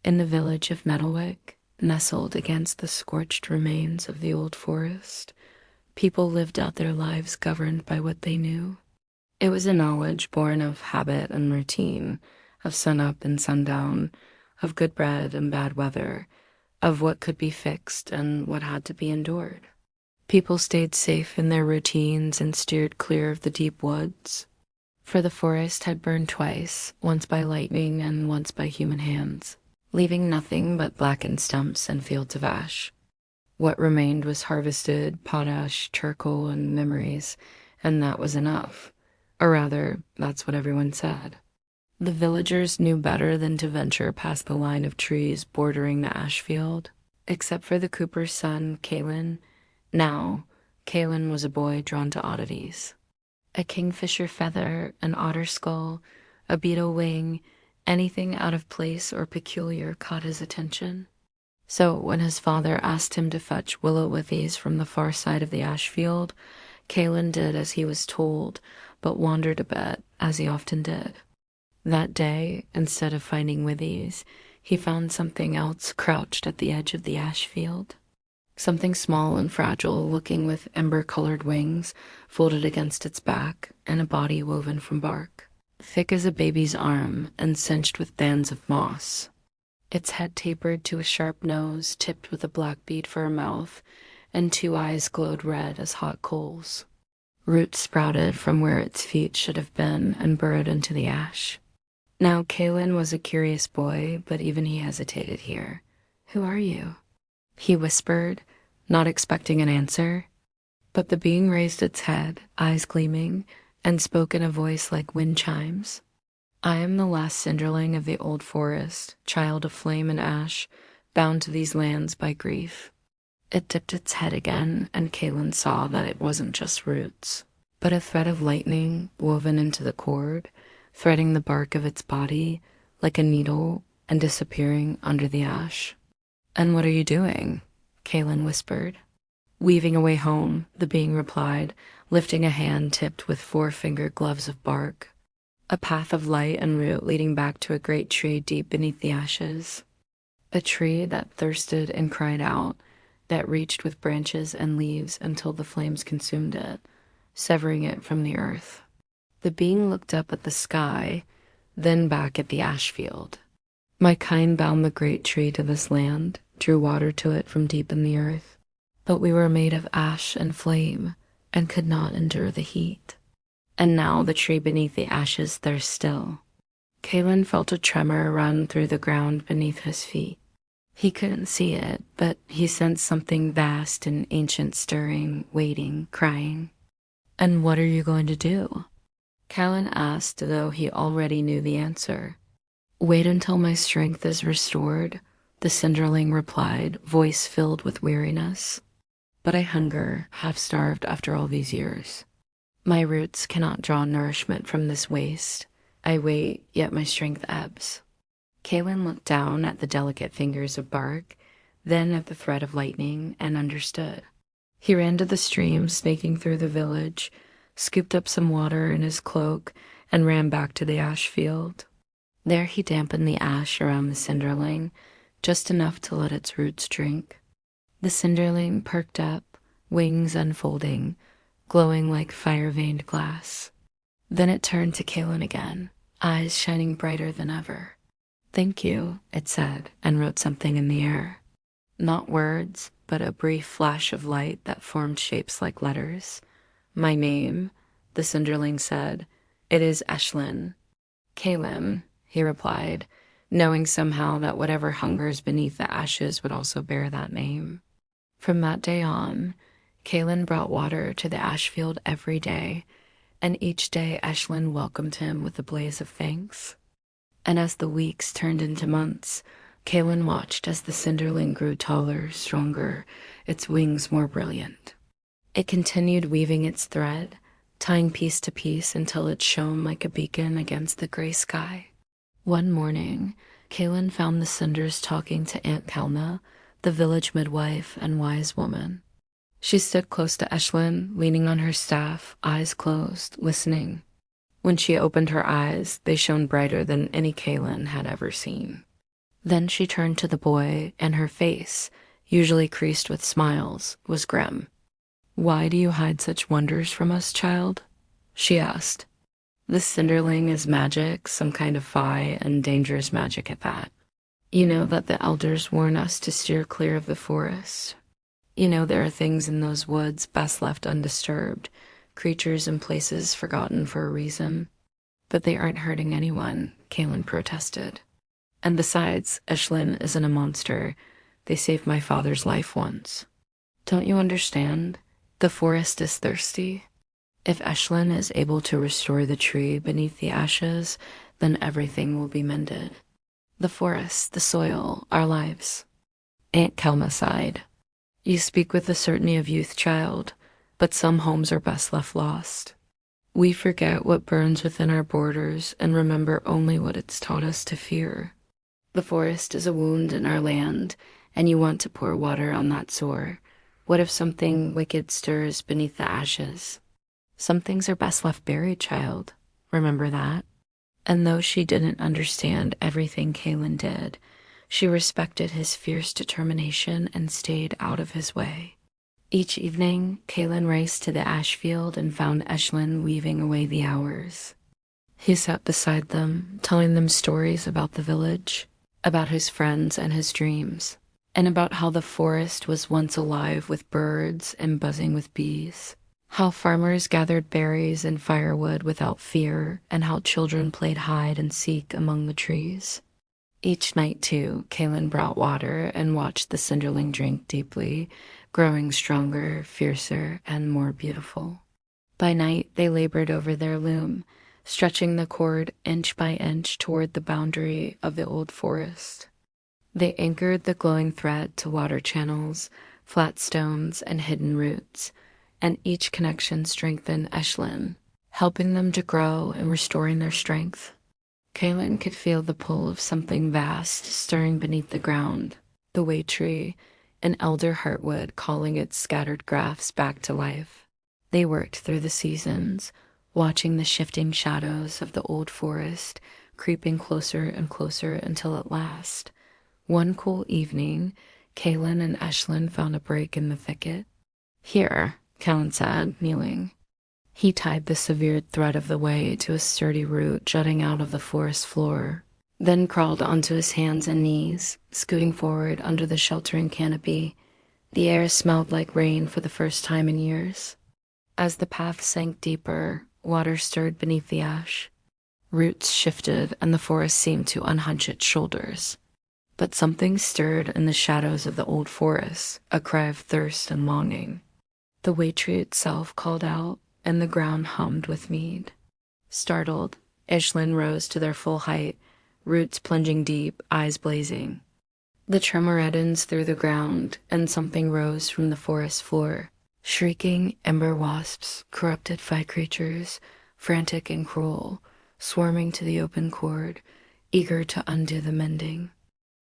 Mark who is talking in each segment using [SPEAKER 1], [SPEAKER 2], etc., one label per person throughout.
[SPEAKER 1] In the village of Metalwick, nestled against the scorched remains of the old forest, people lived out their lives governed by what they knew. It was a knowledge born of habit and routine, of sunup and sundown, of good bread and bad weather, of what could be fixed and what had to be endured. People stayed safe in their routines and steered clear of the deep woods, for the forest had burned twice, once by lightning and once by human hands, leaving nothing but blackened stumps and fields of ash. What remained was harvested potash, charcoal, and memories, and that was enough. Or rather, that's what everyone said. The villagers knew better than to venture past the line of trees bordering the ash field, except for the cooper's son, Calin. Now, Calin was a boy drawn to oddities. A kingfisher feather, an otter skull, a beetle wing, anything out of place or peculiar caught his attention. So when his father asked him to fetch willow withies from the far side of the ash field, Calin did as he was told, but wandered a bit, as he often did. That day, instead of finding withies, he found something else crouched at the edge of the ash field. Something small and fragile, looking with ember-colored wings, folded against its back, and a body woven from bark, thick as a baby's arm and cinched with bands of moss. Its head tapered to a sharp nose tipped with a black bead for a mouth, and two eyes glowed red as hot coals. Roots sprouted from where its feet should have been and burrowed into the ash. Now Calin was a curious boy, but even he hesitated here. "Who are you?" he whispered, not expecting an answer. But the being raised its head, eyes gleaming, and spoke in a voice like wind chimes. "I am the last cinderling of the old forest, child of flame and ash, bound to these lands by grief." It dipped its head again, and Calin saw that it wasn't just roots, but a thread of lightning woven into the cord, threading the bark of its body like a needle and disappearing under the ash. "And what are you doing?" Calin whispered. "Weaving away home," the being replied, lifting a hand tipped with four-fingered gloves of bark. "A path of light and root leading back to a great tree deep beneath the ashes. A tree that thirsted and cried out, that reached with branches and leaves until the flames consumed it, severing it from the earth." The being looked up at the sky, then back at the ash field. "My kind bound the great tree to this land, drew water to it from deep in the earth. But we were made of ash and flame, and could not endure the heat. And now the tree beneath the ashes thirsts still." Calin felt a tremor run through the ground beneath his feet. He couldn't see it, but he sensed something vast and ancient stirring, waiting, crying. "And what are you going to do?" Calin asked, though he already knew the answer. "Wait until my strength is restored," the cinderling replied, voice filled with weariness. "But I hunger, half-starved after all these years. My roots cannot draw nourishment from this waste. I wait, yet my strength ebbs." Calin looked down at the delicate fingers of bark, then at the thread of lightning, and understood. He ran to the stream snaking through the village, scooped up some water in his cloak, and ran back to the ash field. There he dampened the ash around the cinderling, just enough to let its roots drink. The cinderling perked up, wings unfolding, glowing like fire-veined glass. Then it turned to Calin again, eyes shining brighter than ever. "Thank you," it said, and wrote something in the air. Not words, but a brief flash of light that formed shapes like letters. "My name," the cinderling said. "It is Eshlin." "Calin," he replied, knowing somehow that whatever hungers beneath the ashes would also bear that name. From that day on, Calin brought water to the ash field every day, and each day Eshlin welcomed him with a blaze of thanks. And as the weeks turned into months, Calin watched as the cinderling grew taller, stronger, its wings more brilliant. It continued weaving its thread, tying piece to piece until it shone like a beacon against the gray sky. One morning, Calin found the cinders talking to Aunt Kalna, the village midwife and wise woman. She stood close to Eshlin, leaning on her staff, eyes closed, listening. When she opened her eyes, they shone brighter than any Calin had ever seen. Then she turned to the boy, and her face, usually creased with smiles, was grim. "Why do you hide such wonders from us, child?" she asked. "The Cinderling is magic, some kind of fae, and dangerous magic at that. You know that the elders warn us to steer clear of the forest. You know there are things in those woods best left undisturbed, creatures and places forgotten for a reason. But they aren't hurting anyone," Kaelin protested. "And besides, Eshlin isn't a monster. They saved my father's life once. Don't you understand? The forest is thirsty. If Eshlin is able to restore the tree beneath the ashes, then everything will be mended. The forest, the soil, our lives." Aunt Kelma sighed. "You speak with the certainty of youth, child, but some homes are best left lost. We forget what burns within our borders and remember only what it's taught us to fear. The forest is a wound in our land, and you want to pour water on that sore. What if something wicked stirs beneath the ashes? Some things are best left buried, child. Remember that." And though she didn't understand everything Kaelin did, she respected his fierce determination and stayed out of his way. Each evening, Kaelin raced to the ash field and found Eshlin weaving away the hours. He sat beside them, telling them stories about the village, about his friends and his dreams, and about how the forest was once alive with birds and buzzing with bees, how farmers gathered berries and firewood without fear, and how children played hide and seek among the trees. Each night, too, Kaelin brought water and watched the Cinderling drink deeply, growing stronger, fiercer, and more beautiful. By night, they labored over their loom, stretching the cord inch by inch toward the boundary of the old forest. They anchored the glowing thread to water channels, flat stones, and hidden roots, and each connection strengthened Eshlin, helping them to grow and restoring their strength. Kaelin could feel the pull of something vast stirring beneath the ground, the way tree, an elder heartwood calling its scattered grafts back to life. They worked through the seasons, watching the shifting shadows of the old forest creeping closer and closer until at last, one cool evening, Kaelin and Eshlin found a break in the thicket. "Here," Kaelin said, kneeling. He tied the severed thread of the way to a sturdy root jutting out of the forest floor, then crawled onto his hands and knees, scooting forward under the sheltering canopy. The air smelled like rain for the first time in years. As the path sank deeper, water stirred beneath the ash. Roots shifted, and the forest seemed to unhunch its shoulders. But something stirred in the shadows of the old forest, a cry of thirst and longing. The way tree itself called out, and the ground hummed with mead. Startled, Eshlin rose to their full height, roots plunging deep, eyes blazing. The tremor reddened through the ground, and something rose from the forest floor. Shrieking ember wasps, corrupted fire creatures, frantic and cruel, swarming to the open cord, eager to undo the mending.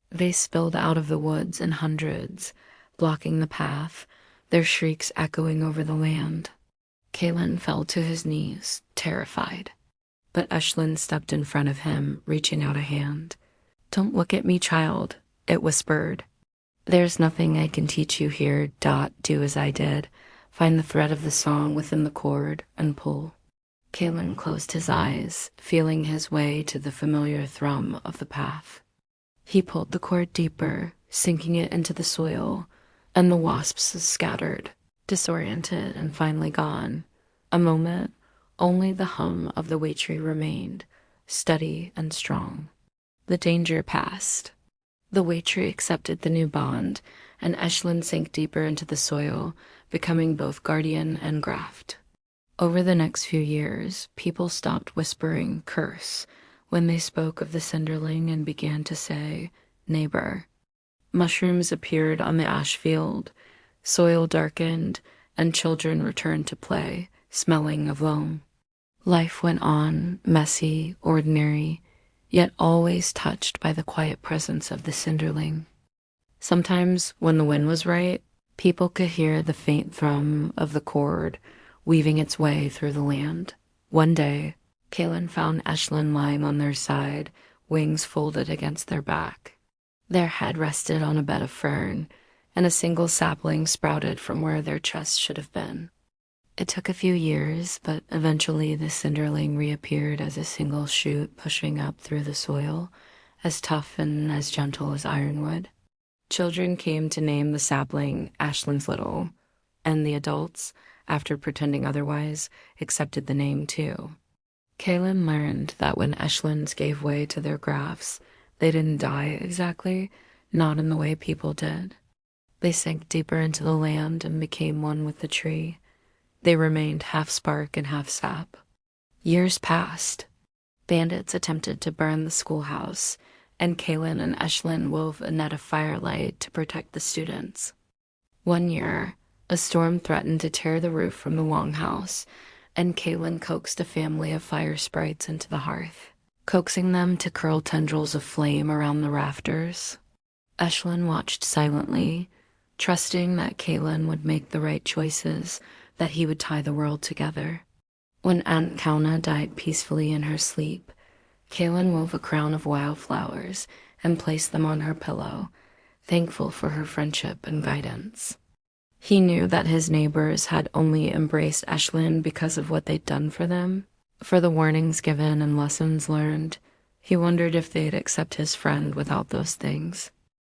[SPEAKER 1] They spilled out of the woods in hundreds, blocking the path, their shrieks echoing over the land. Kaelin fell to his knees, terrified. But Eshlin stepped in front of him, reaching out a hand. "Don't look at me, child," it whispered. "There's nothing I can teach you here. Do as I did. Find the thread of the song within the cord and pull." Kaelin closed his eyes, feeling his way to the familiar thrum of the path. He pulled the cord deeper, sinking it into the soil, and the wasps scattered, disoriented and finally gone. A moment, only the hum of the way tree remained, steady and strong. The danger passed. The way tree accepted the new bond, and Eshlin sank deeper into the soil, becoming both guardian and graft. Over the next few years, people stopped whispering curse when they spoke of the Cinderling and began to say neighbor. Mushrooms appeared on the ash field, soil darkened, and children returned to play, smelling of loam. Life went on, messy, ordinary, yet always touched by the quiet presence of the Cinderling. Sometimes, when the wind was right, people could hear the faint thrum of the cord weaving its way through the land. One day, Kaelin found Eshlin lying on their side, wings folded against their back. Their head rested on a bed of fern, and a single sapling sprouted from where their chest should have been. It took a few years, but eventually the cinderling reappeared as a single shoot pushing up through the soil, as tough and as gentle as ironwood. Children came to name the sapling Ashland's Little, and the adults, after pretending otherwise, accepted the name too. Kaylin learned that when Ashlands gave way to their grafts, they didn't die exactly, not in the way people did. They sank deeper into the land and became one with the tree. They remained half spark and half sap. Years passed. Bandits attempted to burn the schoolhouse, and Kaylin and Eshlin wove a net of firelight to protect the students. One year, a storm threatened to tear the roof from the longhouse, and Kaylin coaxed a family of fire sprites into the hearth, coaxing them to curl tendrils of flame around the rafters. Eshlin watched silently, trusting that Kaylin would make the right choices, that he would tie the world together. When Aunt Kauna died peacefully in her sleep, Kaylin wove a crown of wildflowers and placed them on her pillow, thankful for her friendship and guidance. He knew that his neighbors had only embraced Eshlin because of what they'd done for them, for the warnings given and lessons learned. He wondered if they'd accept his friend without those things.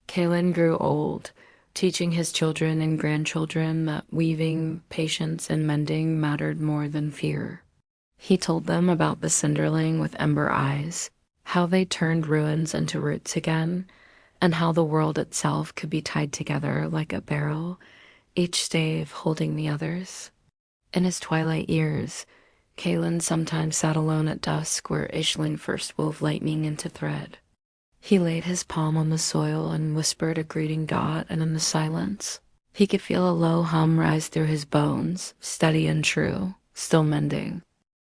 [SPEAKER 1] Kaylin grew old, teaching his children and grandchildren that weaving, patience, and mending mattered more than fear. He told them about the cinderling with ember eyes, how they turned ruins into roots again, and how the world itself could be tied together like a barrel, each stave holding the others. In his twilight years, Kaylin sometimes sat alone at dusk where Aisling first wove lightning into thread. He laid his palm on the soil and whispered a greeting dot, and in the silence, he could feel a low hum rise through his bones, steady and true, still mending.